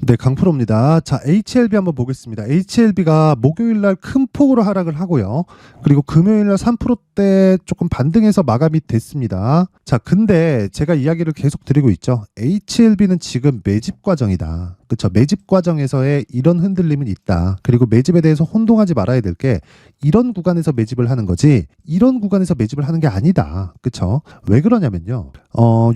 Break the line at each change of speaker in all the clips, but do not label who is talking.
네, 강프로입니다. 자, HLB 한번 보겠습니다. HLB가 목요일 날 큰 폭으로 하락을 하고요. 그리고 금요일 날 3%대 조금 반등해서 마감이 됐습니다. 자, 근데 제가 이야기를 계속 드리고 있죠. HLB는 지금 매집 과정이다. 그렇죠? 매집 과정에서의 이런 흔들림은 있다. 그리고 매집에 대해서 혼동하지 말아야 될 게 이런 구간에서 매집을 하는 거지 이런 구간에서 매집을 하는 게 아니다. 그렇죠? 왜 그러냐면요.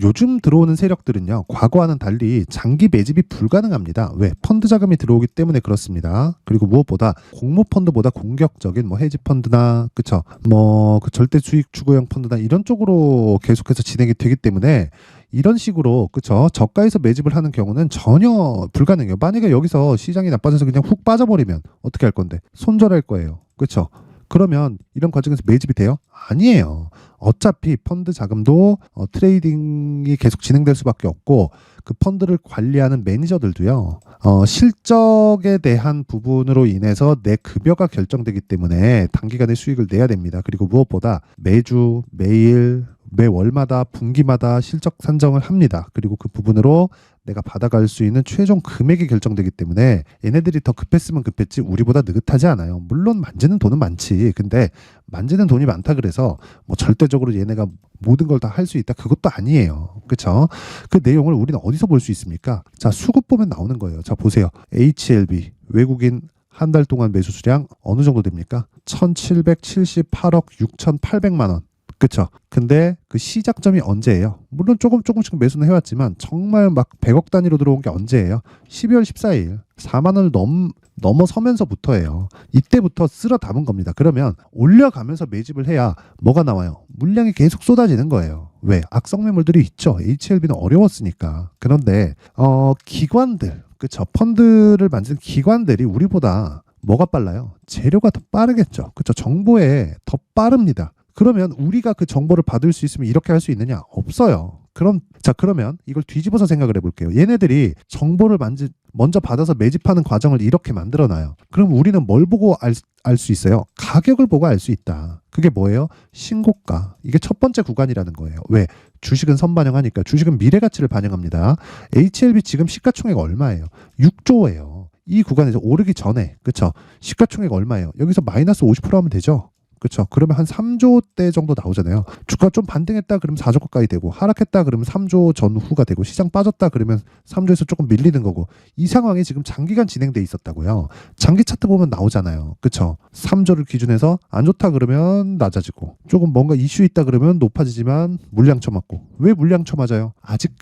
요즘 들어오는 세력들은요. 과거와는 달리 장기 매집이 불가능합니다. 왜? 펀드 자금이 들어오기 때문에 그렇습니다. 그리고 무엇보다 공모 펀드보다 공격적인 뭐 헤지 펀드나 그쵸? 뭐 그 절대 수익 추구형 펀드나 이런 쪽으로 계속해서 진행이 되기 때문에 이런 식으로 그쵸? 저가에서 매집을 하는 경우는 전혀 불가능해요. 만약에 여기서 시장이 나빠져서 그냥 훅 빠져버리면 어떻게 할 건데? 손절할 거예요. 그쵸? 그러면 이런 과정에서 매집이 돼요? 아니에요. 어차피 펀드 자금도 트레이딩이 계속 진행될 수밖에 없고 그 펀드를 관리하는 매니저들도요. 실적에 대한 부분으로 인해서 내 급여가 결정되기 때문에 단기간에 수익을 내야 됩니다. 그리고 무엇보다 매주, 매일, 매월마다 분기마다 실적 산정을 합니다. 그리고 그 부분으로 내가 받아갈 수 있는 최종 금액이 결정되기 때문에 얘네들이 더 급했으면 급했지 우리보다 느긋하지 않아요. 물론 만지는 돈은 많지. 근데 만지는 돈이 많다 그래서 뭐 절대적으로 얘네가 모든 걸 다 할 수 있다 그것도 아니에요. 그렇죠? 그 내용을 우리는 어디서 볼 수 있습니까? 자, 수급 보면 나오는 거예요. 자, 보세요. HLB 외국인 한 달 동안 매수 수량 어느 정도 됩니까? 1778억 6,800만 원. 그쵸. 근데 그 시작점이 언제예요? 물론 조금씩 매수는 해왔지만 정말 막 100억 단위로 들어온 게 언제예요? 12월 14일 4만 원을 넘어서면서부터예요. 이때부터 쓸어 담은 겁니다. 그러면 올려가면서 매집을 해야 뭐가 나와요? 물량이 계속 쏟아지는 거예요. 왜? 악성 매물들이 있죠. HLB는 어려웠으니까. 그런데 기관들, 그쵸? 펀드를 만든 기관들이 우리보다 뭐가 빨라요? 재료가 더 빠르겠죠. 그쵸? 정보에 더 빠릅니다. 그러면 우리가 그 정보를 받을 수 있으면 이렇게 할 수 있느냐? 없어요. 그러면 이걸 뒤집어서 생각을 해볼게요. 얘네들이 정보를 먼저 받아서 매집하는 과정을 이렇게 만들어놔요. 그럼 우리는 뭘 보고 알 수 있어요? 가격을 보고 알 수 있다. 그게 뭐예요? 신고가. 이게 첫 번째 구간이라는 거예요. 왜? 주식은 선반영하니까. 주식은 미래 가치를 반영합니다. HLB 지금 시가총액 얼마예요? 6조예요. 이 구간에서 오르기 전에, 그쵸? 시가총액 얼마예요? 여기서 마이너스 50% 하면 되죠? 그렇죠. 그러면 한 3조대 정도 나오잖아요. 주가 좀 반등했다 그러면 4조 가까이 되고 하락했다 그러면 3조 전후가 되고 시장 빠졌다 그러면 3조에서 조금 밀리는 거고 이 상황이 지금 장기간 진행돼 있었다고요. 장기 차트 보면 나오잖아요. 그렇죠. 3조를 기준해서 안 좋다 그러면 낮아지고 조금 뭔가 이슈 있다 그러면 높아지지만 물량 쳐맞고 왜 물량 쳐맞아요? 아직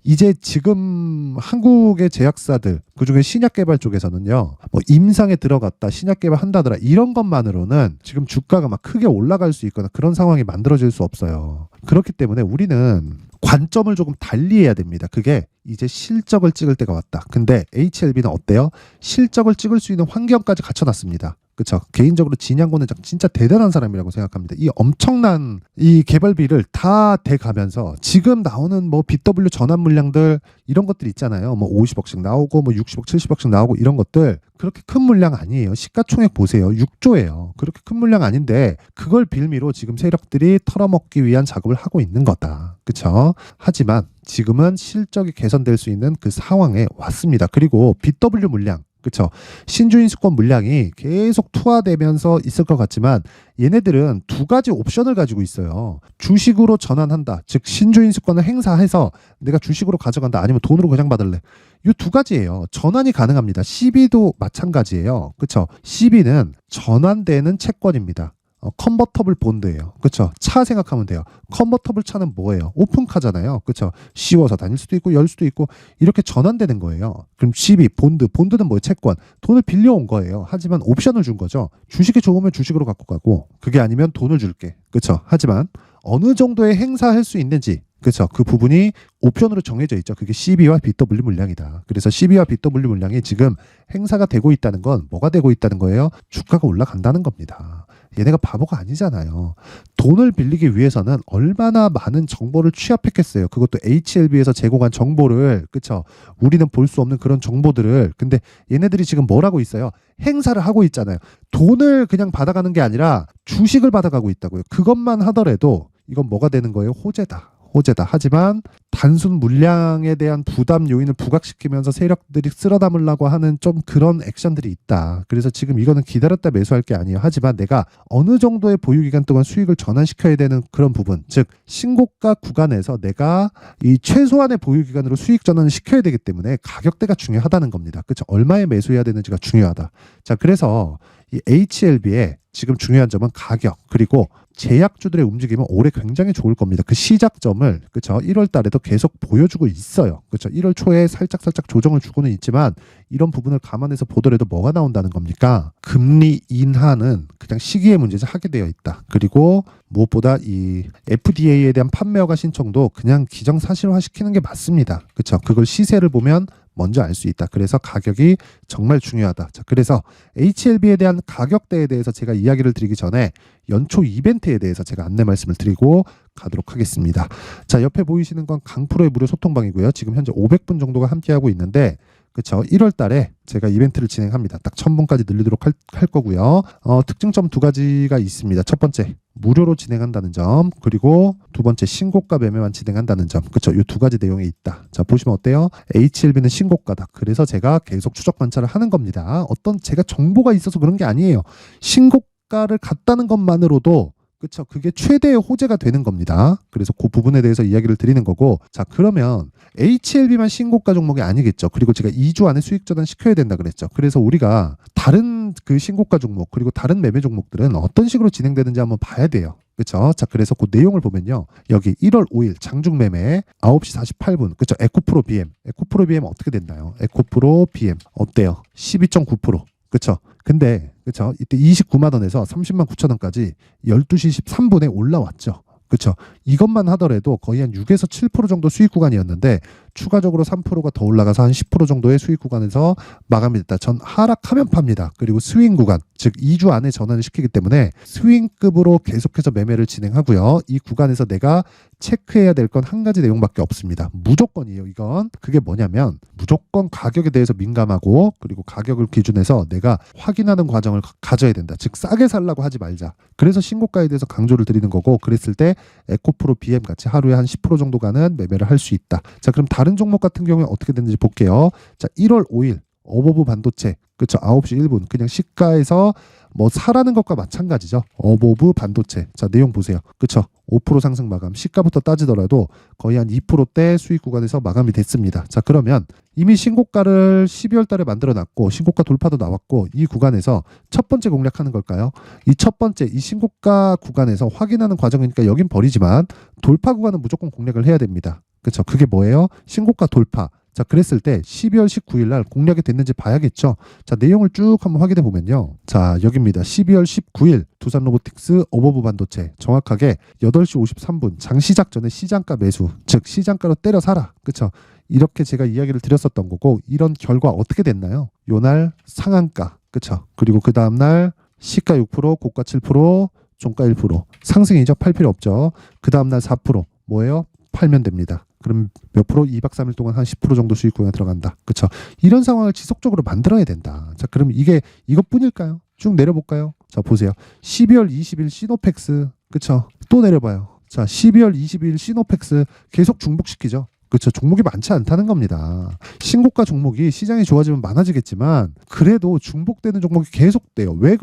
이제 지금 한국의 제약사들 그중에 신약 개발 쪽에서는요. 뭐 임상에 들어갔다 신약 개발 한다더라 이런 것만으로는 지금 주가가 막 크게 올라갈 수 있거나 그런 상황이 만들어질 수 없어요. 그렇기 때문에 우리는 관점을 조금 달리해야 됩니다. 그게 이제 실적을 찍을 때가 왔다. 근데 HLB는 어때요? 실적을 찍을 수 있는 환경까지 갖춰놨습니다. 그렇죠. 개인적으로 진양곤 회장 진짜 대단한 사람이라고 생각합니다. 이 엄청난 이 개발비를 다 대가면서 지금 나오는 뭐 BW 전환 물량들 이런 것들 있잖아요. 뭐 50억씩 나오고 뭐 60억, 70억씩 나오고 이런 것들 그렇게 큰 물량 아니에요. 시가총액 보세요. 6조예요. 그렇게 큰 물량 아닌데 그걸 빌미로 지금 세력들이 털어먹기 위한 작업을 하고 있는 거다. 그렇죠. 하지만 지금은 실적이 개선될 수 있는 그 상황에 왔습니다. 그리고 BW 물량 그렇죠. 신주인수권 물량이 계속 투하되면서 있을 것 같지만 얘네들은 두 가지 옵션을 가지고 있어요. 주식으로 전환한다. 즉 신주인수권을 행사해서 내가 주식으로 가져간다. 아니면 돈으로 그냥 받을래. 이 두 가지예요. 전환이 가능합니다. CB도 마찬가지예요. 그렇죠. CB는 전환되는 채권입니다. 컨버터블 본드예요. 그렇죠? 차 생각하면 돼요. 컨버터블 차는 뭐예요? 오픈카잖아요. 그렇죠? 씌워서 다닐 수도 있고 열 수도 있고 이렇게 전환되는 거예요. 그럼 CB, 본드는 뭐예요? 채권. 돈을 빌려온 거예요. 하지만 옵션을 준 거죠. 주식이 좋으면 주식으로 갖고 가고 그게 아니면 돈을 줄게. 그렇죠? 하지만 어느 정도의 행사할 수 있는지 그렇죠. 그 부분이 옵션으로 정해져 있죠. 그게 CB와 BW 물량이다. 그래서 CB와 BW 물량이 지금 행사가 되고 있다는 건 뭐가 되고 있다는 거예요? 주가가 올라간다는 겁니다. 얘네가 바보가 아니잖아요. 돈을 빌리기 위해서는 얼마나 많은 정보를 취합했겠어요. 그것도 HLB에서 제공한 정보를 그쵸? 우리는 볼 수 없는 그런 정보들을 근데 얘네들이 지금 뭘 하고 있어요? 행사를 하고 있잖아요. 돈을 그냥 받아가는 게 아니라 주식을 받아가고 있다고요. 그것만 하더라도 이건 뭐가 되는 거예요? 호재다. 호재다. 하지만 단순 물량에 대한 부담 요인을 부각시키면서 세력들이 쓸어 담으려고 하는 좀 그런 액션들이 있다. 그래서 지금 이거는 기다렸다 매수할 게 아니에요. 하지만 내가 어느 정도의 보유 기간 동안 수익을 전환시켜야 되는 그런 부분, 즉 신고가 구간에서 내가 이 최소한의 보유 기간으로 수익 전환을 시켜야 되기 때문에 가격대가 중요하다는 겁니다. 그렇죠? 얼마에 매수해야 되는지가 중요하다. 자, 그래서 이 HLB의 지금 중요한 점은 가격, 그리고 제약주들의 움직임은 올해 굉장히 좋을 겁니다. 그 시작점을, 그렇죠, 1월 달에도 계속 보여주고 있어요. 그렇죠? 1월 초에 살짝 조정을 주고는 있지만 이런 부분을 감안해서 보더라도 뭐가 나온다는 겁니까? 금리 인하는 그냥 시기의 문제지 하게 되어 있다. 그리고 무엇보다 이 FDA에 대한 판매 허가 신청도 그냥 기정사실화 시키는 게 맞습니다. 그렇죠? 그걸 시세를 보면 먼저 알 수 있다. 그래서 가격이 정말 중요하다. 자, 그래서 HLB에 대한 가격대에 대해서 제가 이야기를 드리기 전에 연초 이벤트에 대해서 제가 안내 말씀을 드리고 가도록 하겠습니다. 자, 옆에 보이시는 건 강프로의 무료 소통방이고요. 지금 현재 500분 정도가 함께하고 있는데, 그렇죠, 1월 달에 제가 이벤트를 진행합니다. 딱 1000분까지 늘리도록 할 거고요. 특징점 두 가지가 있습니다. 첫 번째, 무료로 진행한다는 점, 그리고 두 번째, 신고가 매매만 진행한다는 점. 그렇죠? 이 두 가지 내용이 있다. 자, 보시면 어때요? HLB는 신고가다. 그래서 제가 계속 추적 관찰을 하는 겁니다. 어떤 제가 정보가 있어서 그런 게 아니에요. 신고가를 갔다는 것만으로도, 그렇죠, 그게 최대의 호재가 되는 겁니다. 그래서 그 부분에 대해서 이야기를 드리는 거고, 자, 그러면 HLB만 신고가 종목이 아니겠죠. 그리고 제가 2주 안에 수익 전환 시켜야 된다 그랬죠. 그래서 우리가 다른 그 신고가 종목, 그리고 다른 매매 종목들은 어떤 식으로 진행되는지 한번 봐야 돼요. 그렇죠? 자, 그래서 그 내용을 보면요, 여기 1월 5일 장중 매매 9시 48분, 그렇죠? 에코프로 BM 어떻게 됐나요? 에코프로 BM 어때요? 12.9%. 그렇죠? 근데, 그렇죠, 이때 29만 원에서 30만 9천 원까지 12시 13분에 올라왔죠. 그렇죠? 이것만 하더라도 거의 한 6에서 7% 정도 수익 구간이었는데 추가적으로 3%가 더 올라가서 한 10% 정도의 수익 구간에서 마감이 됐다. 전 하락하면 팝니다. 그리고 스윙 구간, 즉 2주 안에 전환을 시키기 때문에 스윙급으로 계속해서 매매를 진행하고요. 이 구간에서 내가 체크해야 될 건 한 가지 내용밖에 없습니다. 무조건이에요. 이건 그게 뭐냐면 무조건 가격에 대해서 민감하고, 그리고 가격을 기준해서 내가 확인하는 과정을 가져야 된다. 즉 싸게 살라고 하지 말자. 그래서 신고가에 대해서 강조를 드리는 거고, 그랬을 때 에코프로 BM 같이 하루에 한 10% 정도 가는 매매를 할 수 있다. 자, 그럼 다른 종목 같은 경우에 어떻게 됐는지 볼게요. 자, 1월 5일 어버브 반도체, 그렇죠, 9시 1분 그냥 시가에서 뭐 사라는 것과 마찬가지죠. 어버브 반도체. 자, 내용 보세요. 그렇죠? 5% 상승 마감. 시가부터 따지더라도 거의 한 2%대 수익 구간에서 마감이 됐습니다. 자, 그러면 이미 신고가를 12월 달에 만들어 놨고 신고가 돌파도 나왔고, 이 구간에서 첫 번째 공략하는 걸까요? 이 첫 번째, 이 신고가 구간에서 확인하는 과정이니까 여긴 버리지만 돌파 구간은 무조건 공략을 해야 됩니다. 그렇죠? 그게 뭐예요? 신고가 돌파. 자, 그랬을 때 12월 19일 날 공략이 됐는지 봐야겠죠. 자, 내용을 쭉 한번 확인해 보면요. 자, 여기입니다. 12월 19일 두산 로보틱스 어버브 반도체 정확하게 8시 53분 장 시작 전에 시장가 매수, 즉 시장가로 때려 사라. 그렇죠? 이렇게 제가 이야기를 드렸었던 거고, 이런 결과 어떻게 됐나요? 요날 상한가, 그렇죠? 그리고 그 다음날 시가 6%, 고가 7%, 종가 1%. 상승이죠. 팔 필요 없죠. 그 다음날 4%. 뭐예요? 팔면 됩니다. 그럼 몇 프로? 2박 3일 동안 한 10% 정도 수익 구간에 들어간다. 그렇죠? 이런 상황을 지속적으로 만들어야 된다. 자, 그럼 이게 이것뿐일까요? 쭉 내려볼까요? 자, 보세요. 12월 20일 시노펙스, 그렇죠? 또 내려봐요. 자, 12월 22일 시노펙스 계속 중복시키죠. 그렇죠. 종목이 많지 않다는 겁니다. 신고가 종목이 시장이 좋아지면 많아지겠지만 그래도 중복되는 종목이 계속 돼요. 왜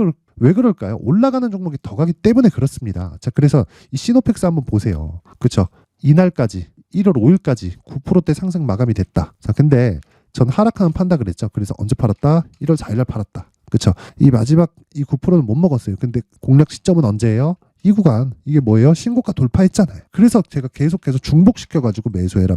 그럴까요? 올라가는 종목이 더 가기 때문에 그렇습니다. 자, 그래서 이 시노펙스 한번 보세요. 그렇죠? 이날까지 1월 5일까지 9%대 상승 마감이 됐다. 자, 근데 전 하락하면 판다 그랬죠. 그래서 언제 팔았다? 1월 4일 날 팔았다. 그렇죠? 이 마지막 이 9%는 못 먹었어요. 근데 공략 시점은 언제예요? 이 구간, 이게 뭐예요? 신고가 돌파했잖아요. 그래서 제가 계속해서 중복시켜가지고 매수해라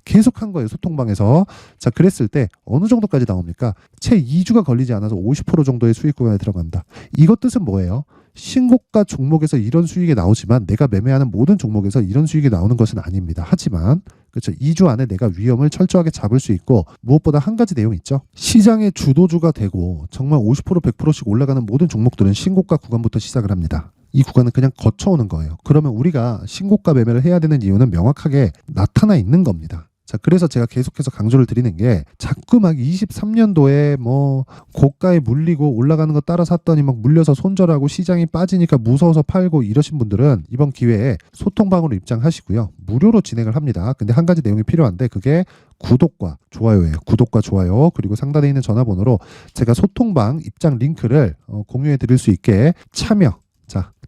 계속 한 거예요. 소통방에서. 자, 그랬을 때 어느 정도까지 나옵니까? 채 2주가 걸리지 않아서 50% 정도의 수익 구간에 들어간다. 이것 뜻은 뭐예요? 신고가 종목에서 이런 수익이 나오지만 내가 매매하는 모든 종목에서 이런 수익이 나오는 것은 아닙니다. 하지만 그렇죠, 2주 안에 내가 위험을 철저하게 잡을 수 있고, 무엇보다 한 가지 내용 있죠. 시장의 주도주가 되고 정말 50% 100%씩 올라가는 모든 종목들은 신고가 구간부터 시작을 합니다. 이 구간은 그냥 거쳐오는 거예요. 그러면 우리가 신고가 매매를 해야 되는 이유는 명확하게 나타나 있는 겁니다. 자, 그래서 제가 계속해서 강조를 드리는 게 자꾸 막 23년도에 뭐 고가에 물리고 올라가는 거 따라 샀더니 막 물려서 손절하고 시장이 빠지니까 무서워서 팔고 이러신 분들은 이번 기회에 소통방으로 입장하시고요. 무료로 진행을 합니다. 근데 한 가지 내용이 필요한데 그게 구독과 좋아요예요. 구독과 좋아요 그리고 상단에 있는 전화번호로 제가 소통방 입장 링크를 공유해 드릴 수 있게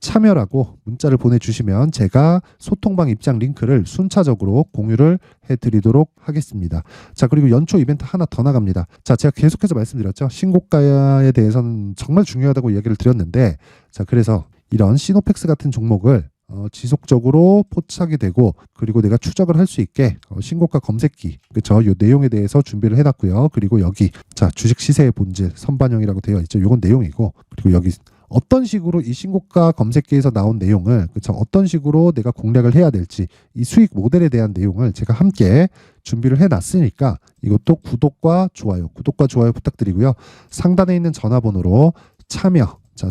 참여라고 문자를 보내주시면 제가 소통방 입장 링크를 순차적으로 공유를 해드리도록 하겠습니다. 자, 그리고 연초 이벤트 하나 더 나갑니다. 자, 제가 계속해서 말씀드렸죠. 신고가에 대해서는 정말 중요하다고 이야기를 드렸는데, 자, 그래서 이런 시노펙스 같은 종목을 지속적으로 포착이 되고 그리고 내가 추적을 할 수 있게 신고가 검색기 그쵸 요 내용에 대해서 준비를 해놨고요. 그리고 여기 자 주식 시세의 본질 선반영이라고 되어 있죠. 요건 내용이고 그리고 여기 어떤 식으로 이 신고가 검색기에서 나온 내용을 그쵸 어떤 식으로 내가 공략을 해야 될지 이 수익 모델에 대한 내용을 제가 함께 준비를 해놨으니까 이것도 구독과 좋아요 부탁드리고요. 상단에 있는 전화번호로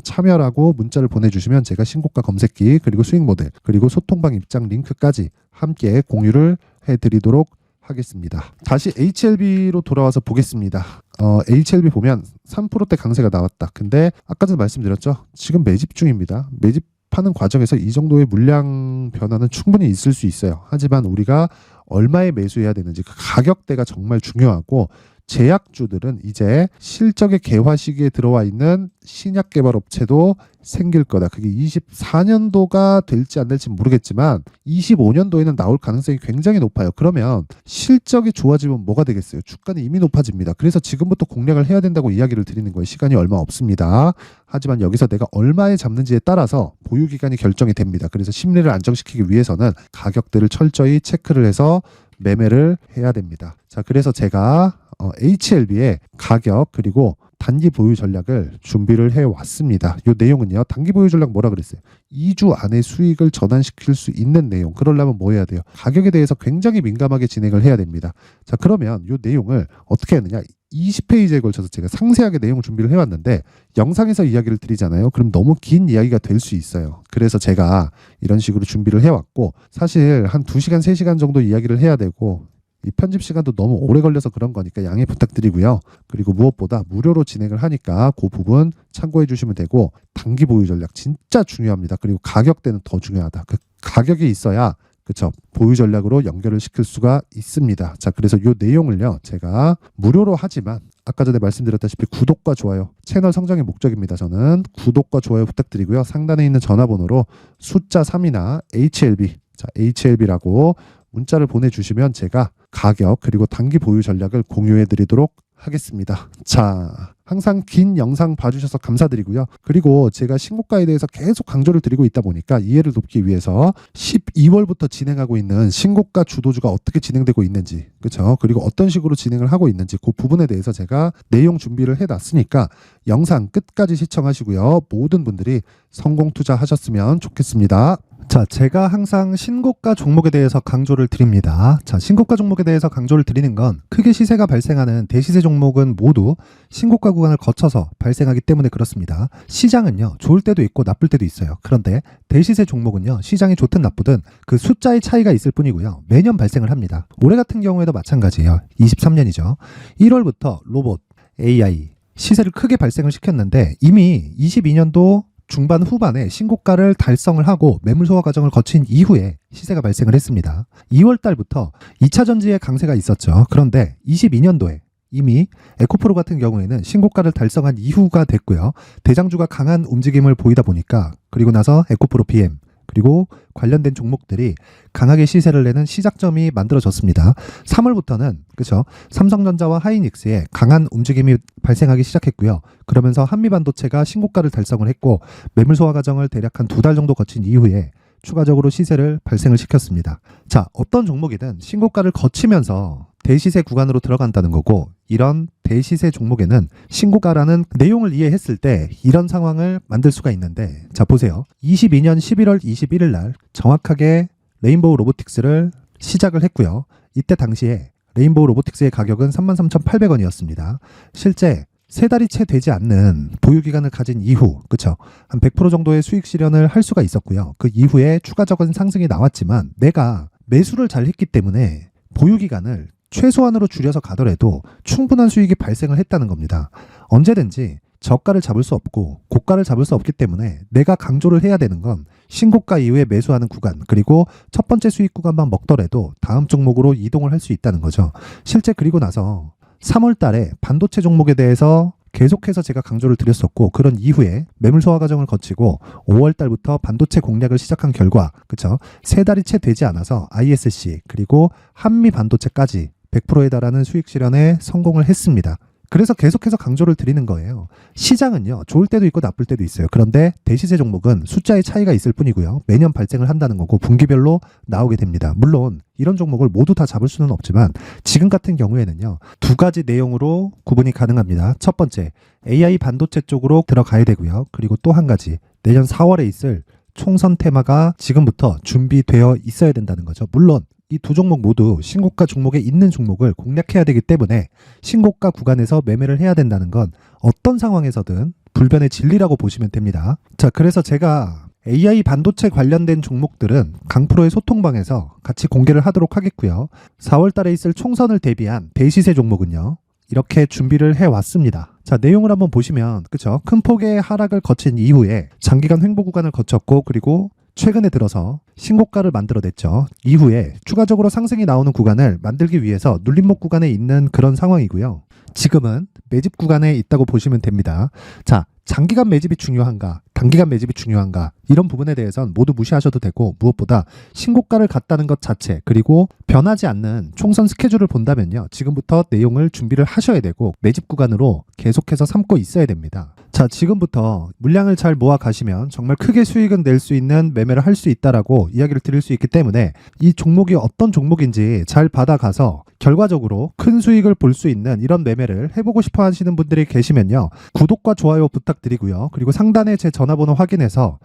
참여라고 문자를 보내주시면 제가 신고가 검색기 그리고 수익 모델 그리고 소통방 입장 링크까지 함께 공유를 해드리도록 하겠습니다. 다시 HLB로 돌아와서 보겠습니다. HLB 보면 3%대 강세가 나왔다. 근데 아까 전에 말씀드렸죠. 지금 매집 중입니다. 매집하는 과정에서 이 정도의 물량 변화는 충분히 있을 수 있어요. 하지만 우리가 얼마에 매수해야 되는지 그 가격대가 정말 중요하고 제약주들은 이제 실적의 개화 시기에 들어와 있는 신약 개발 업체도 생길 거다. 그게 24년도가 될지 안 될지 모르겠지만 25년도에는 나올 가능성이 굉장히 높아요. 그러면 실적이 좋아지면 뭐가 되겠어요? 주가는 이미 높아집니다. 그래서 지금부터 공략을 해야 된다고 이야기를 드리는 거예요. 시간이 얼마 없습니다. 하지만 여기서 내가 얼마에 잡는지에 따라서 보유 기간이 결정이 됩니다. 그래서 심리를 안정시키기 위해서는 가격대를 철저히 체크를 해서 매매를 해야 됩니다. 자, 그래서 제가 HLB의 가격 그리고 단기 보유 전략을 준비를 해왔습니다. 이 내용은요. 단기 보유 전략 뭐라 그랬어요? 2주 안에 수익을 전환시킬 수 있는 내용. 그러려면 뭐 해야 돼요? 가격에 대해서 굉장히 민감하게 진행을 해야 됩니다. 자, 그러면 이 내용을 어떻게 했느냐? 20페이지에 걸쳐서 제가 상세하게 내용을 준비를 해왔는데 영상에서 이야기를 드리잖아요. 그럼 너무 긴 이야기가 될 수 있어요. 그래서 제가 이런 식으로 준비를 해왔고 사실 한 2시간, 3시간 정도 이야기를 해야 되고 이 편집 시간도 너무 오래 걸려서 그런 거니까 양해 부탁드리고요. 그리고 무엇보다 무료로 진행을 하니까 그 부분 참고해 주시면 되고 단기 보유 전략 진짜 중요합니다. 그리고 가격대는 더 중요하다. 그 가격이 있어야 그쵸 보유 전략으로 연결을 시킬 수가 있습니다. 자, 그래서 이 내용을요 제가 무료로 하지만 아까 전에 말씀드렸다시피 구독과 좋아요 채널 성장의 목적입니다. 저는 구독과 좋아요 부탁드리고요. 상단에 있는 전화번호로 숫자 3이나 HLB 자 HLB라고 문자를 보내주시면 제가 가격 그리고 단기 보유 전략을 공유해 드리도록 하겠습니다. 자, 항상 긴 영상 봐주셔서 감사드리고요. 그리고 제가 신고가에 대해서 계속 강조를 드리고 있다 보니까 이해를 돕기 위해서 12월부터 진행하고 있는 신고가 주도주가 어떻게 진행되고 있는지 그렇죠? 그리고 어떤 식으로 진행을 하고 있는지 그 부분에 대해서 제가 내용 준비를 해놨으니까 영상 끝까지 시청하시고요. 모든 분들이 성공 투자하셨으면 좋겠습니다. 자, 제가 항상 신고가 종목에 대해서 강조를 드립니다. 자, 신고가 종목에 대해서 강조를 드리는 건 크게 시세가 발생하는 대시세 종목은 모두 신고가 구간을 거쳐서 발생하기 때문에 그렇습니다. 시장은요, 좋을 때도 있고 나쁠 때도 있어요. 그런데 대시세 종목은요, 시장이 좋든 나쁘든 그 숫자의 차이가 있을 뿐이고요. 매년 발생을 합니다. 올해 같은 경우에도 마찬가지예요. 23년이죠. 1월부터 로봇, AI, 시세를 크게 발생을 시켰는데 이미 22년도 중반 후반에 신고가를 달성을 하고 매물 소화 과정을 거친 이후에 시세가 발생을 했습니다. 2월 달부터 2차 전지의 강세가 있었죠. 그런데 22년도에 이미 에코프로 같은 경우에는 신고가를 달성한 이후가 됐고요. 대장주가 강한 움직임을 보이다 보니까 그리고 나서 에코프로 PM 그리고 관련된 종목들이 강하게 시세를 내는 시작점이 만들어졌습니다. 3월부터는 그렇죠. 삼성전자와 하이닉스의 강한 움직임이 발생하기 시작했고요. 그러면서 한미반도체가 신고가를 달성을 했고 매물 소화 과정을 대략 한 2달 정도 거친 이후에 추가적으로 시세를 발생을 시켰습니다. 자, 어떤 종목이든 신고가를 거치면서 대시세 구간으로 들어간다는 거고 이런 대시세 종목에는 신고가라는 내용을 이해했을 때 이런 상황을 만들 수가 있는데 자, 보세요. 22년 11월 21일 날 정확하게 레인보우 로보틱스를 시작을 했고요. 이때 당시에 레인보우 로보틱스의 가격은 33,800원이었습니다. 실제 3달이 채 되지 않는 보유기간을 가진 이후, 그쵸? 한 100% 정도의 수익 실현을 할 수가 있었고요. 그 이후에 추가적인 상승이 나왔지만 내가 매수를 잘 했기 때문에 보유 기간을 최소한으로 줄여서 가더라도 충분한 수익이 발생을 했다는 겁니다. 언제든지 저가를 잡을 수 없고 고가를 잡을 수 없기 때문에 내가 강조를 해야 되는 건 신고가 이후에 매수하는 구간, 그리고 첫 번째 수익 구간만 먹더라도 다음 종목으로 이동을 할 수 있다는 거죠. 실제 그리고 나서 3월 달에 반도체 종목에 대해서 계속해서 제가 강조를 드렸었고, 그런 이후에 매물 소화 과정을 거치고 5월 달부터 반도체 공략을 시작한 결과, 그쵸? 3달이 채 되지 않아서 ISC 그리고 한미 반도체까지 100%에 달하는 수익 실현에 성공을 했습니다. 그래서 계속해서 강조를 드리는 거예요. 시장은요, 좋을 때도 있고 나쁠 때도 있어요. 그런데 대시세 종목은 숫자의 차이가 있을 뿐이고요. 매년 발생을 한다는 거고 분기별로 나오게 됩니다. 물론 이런 종목을 모두 다 잡을 수는 없지만 지금 같은 경우에는요, 두 가지 내용으로 구분이 가능합니다. 첫 번째, AI 반도체 쪽으로 들어가야 되고요. 그리고 또 한 가지, 내년 4월에 있을 총선 테마가 지금부터 준비되어 있어야 된다는 거죠. 물론 이 두 종목 모두 신고가 종목에 있는 종목을 공략해야 되기 때문에 신고가 구간에서 매매를 해야 된다는 건 어떤 상황에서든 불변의 진리라고 보시면 됩니다. 자, 그래서 제가 AI 반도체 관련된 종목들은 강프로의 소통방에서 같이 공개를 하도록 하겠고요. 4월 달에 있을 총선을 대비한 대시세 종목은요, 이렇게 준비를 해왔습니다. 자, 내용을 한번 보시면, 그쵸? 큰 폭의 하락을 거친 이후에 장기간 횡보 구간을 거쳤고, 그리고 최근에 들어서 신고가를 만들어냈죠. 이후에 추가적으로 상승이 나오는 구간을 만들기 위해서 눌림목 구간에 있는 그런 상황이고요. 지금은 매집 구간에 있다고 보시면 됩니다. 자, 장기간 매집이 중요한가, 단기간 매집이 중요한가, 이런 부분에 대해서는 모두 무시하셔도 되고, 무엇보다 신고가를 갔다는 것 자체, 그리고 변하지 않는 총선 스케줄을 본다면요, 지금부터 내용을 준비를 하셔야 되고 매집 구간으로 계속해서 삼고 있어야 됩니다. 자, 지금부터 물량을 잘 모아 가시면 정말 크게 수익은 낼 수 있는 매매를 할 수 있다라고 이야기를 드릴 수 있기 때문에 이 종목이 어떤 종목인지 잘 받아가서 결과적으로 큰 수익을 볼 수 있는 이런 매매를 해보고 싶어 하시는 분들이 계시면요, 구독과 좋아요 부탁드리고요. 그리고 상단에 제 전화번호 확인해서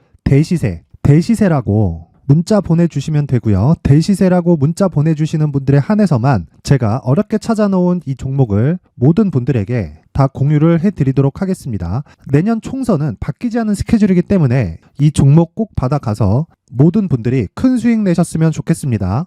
대시세라고 문자 보내주시면 되고요. 대시세라고 문자 보내주시는 분들에 한해서만 제가 어렵게 찾아놓은 이 종목을 모든 분들에게 다 공유를 해드리도록 하겠습니다. 내년 총선은 바뀌지 않은 스케줄이기 때문에 이 종목 꼭 받아가서 모든 분들이 큰 수익 내셨으면 좋겠습니다.